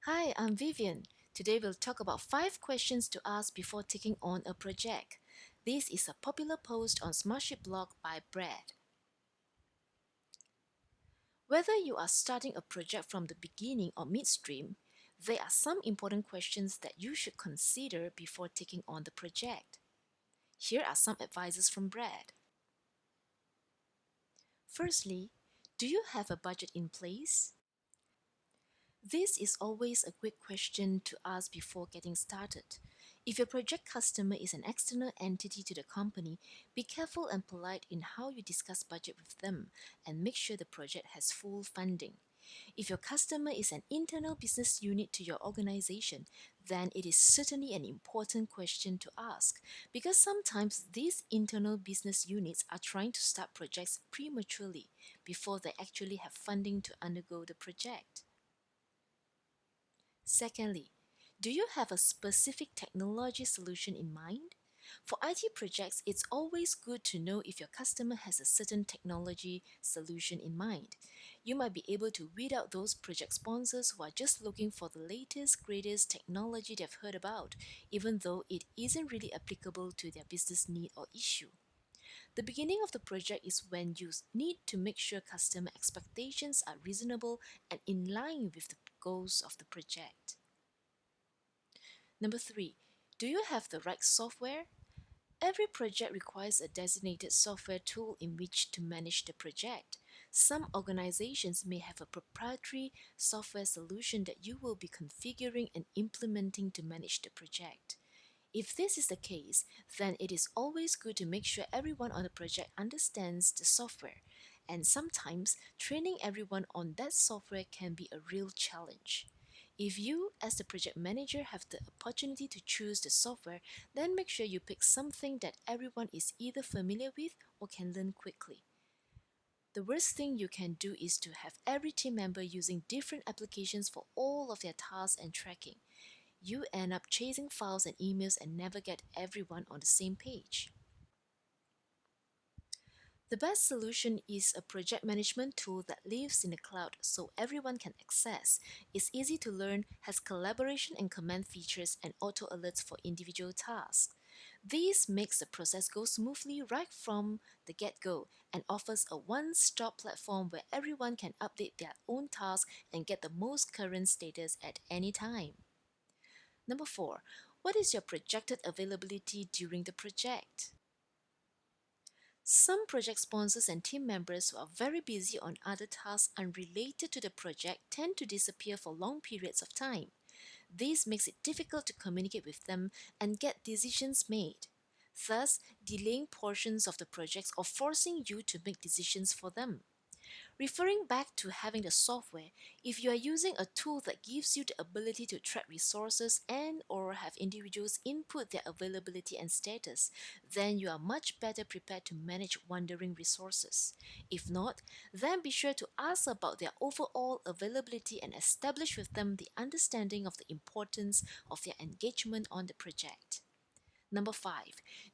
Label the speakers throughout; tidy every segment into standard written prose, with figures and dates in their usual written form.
Speaker 1: Hi, I'm Vivian. Today we'll talk about 5 questions to ask before taking on a project. This is a popular post on Smartsheet blog by Brad. Whether you are starting a project from the beginning or midstream, there are some important questions that you should consider before taking on the project. Here are some advices from Brad. Firstly, do you have a budget in place? This is always a quick question to ask before getting started. If your project customer is an external entity to the company, be careful and polite in how you discuss budget with them and make sure the project has full funding. If your customer is an internal business unit to your organization, then it is certainly an important question to ask because sometimes these internal business units are trying to start projects prematurely before they actually have funding to undergo the project. Secondly, do you have a specific technology solution in mind? For IT projects, it's always good to know if your customer has a certain technology solution in mind. You might be able to weed out those project sponsors who are just looking for the latest, greatest technology they've heard about, even though it isn't really applicable to their business need or issue. The beginning of the project is when you need to make sure customer expectations are reasonable and in line with the goals of the project. Number 3, do you have the right software? Every project requires a designated software tool in which to manage the project. Some organizations may have a proprietary software solution that you will be configuring and implementing to manage the project. If this is the case, then it is always good to make sure everyone on the project understands the software, and sometimes training everyone on that software can be a real challenge. If you, as the project manager, have the opportunity to choose the software, then make sure you pick something that everyone is either familiar with or can learn quickly. The worst thing you can do is to have every team member using different applications for all of their tasks and tracking. You end up chasing files and emails and never get everyone on the same page. The best solution is a project management tool that lives in the cloud so everyone can access, is easy to learn, has collaboration and command features, and auto alerts for individual tasks. This makes the process go smoothly right from the get-go and offers a one-stop platform where everyone can update their own tasks and get the most current status at any time. Number 4, what is your projected availability during the project? Some project sponsors and team members who are very busy on other tasks unrelated to the project tend to disappear for long periods of time. This makes it difficult to communicate with them and get decisions made, thus delaying portions of the projects or forcing you to make decisions for them. Referring back to having the software, if you are using a tool that gives you the ability to track resources and or have individuals input their availability and status, then you are much better prepared to manage wandering resources. If not, then be sure to ask about their overall availability and establish with them the understanding of the importance of their engagement on the project. Number 5,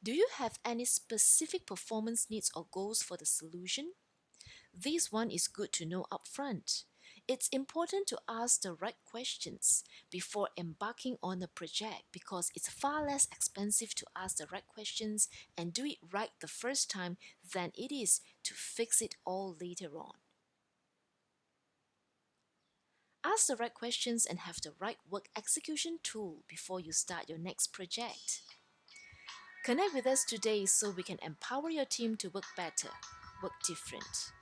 Speaker 1: do you have any specific performance needs or goals for the solution? This one is good to know upfront. It's important to ask the right questions before embarking on a project because it's far less expensive to ask the right questions and do it right the first time than it is to fix it all later on. Ask the right questions and have the right work execution tool before you start your next project. Connect with us today so we can empower your team to work better, work different.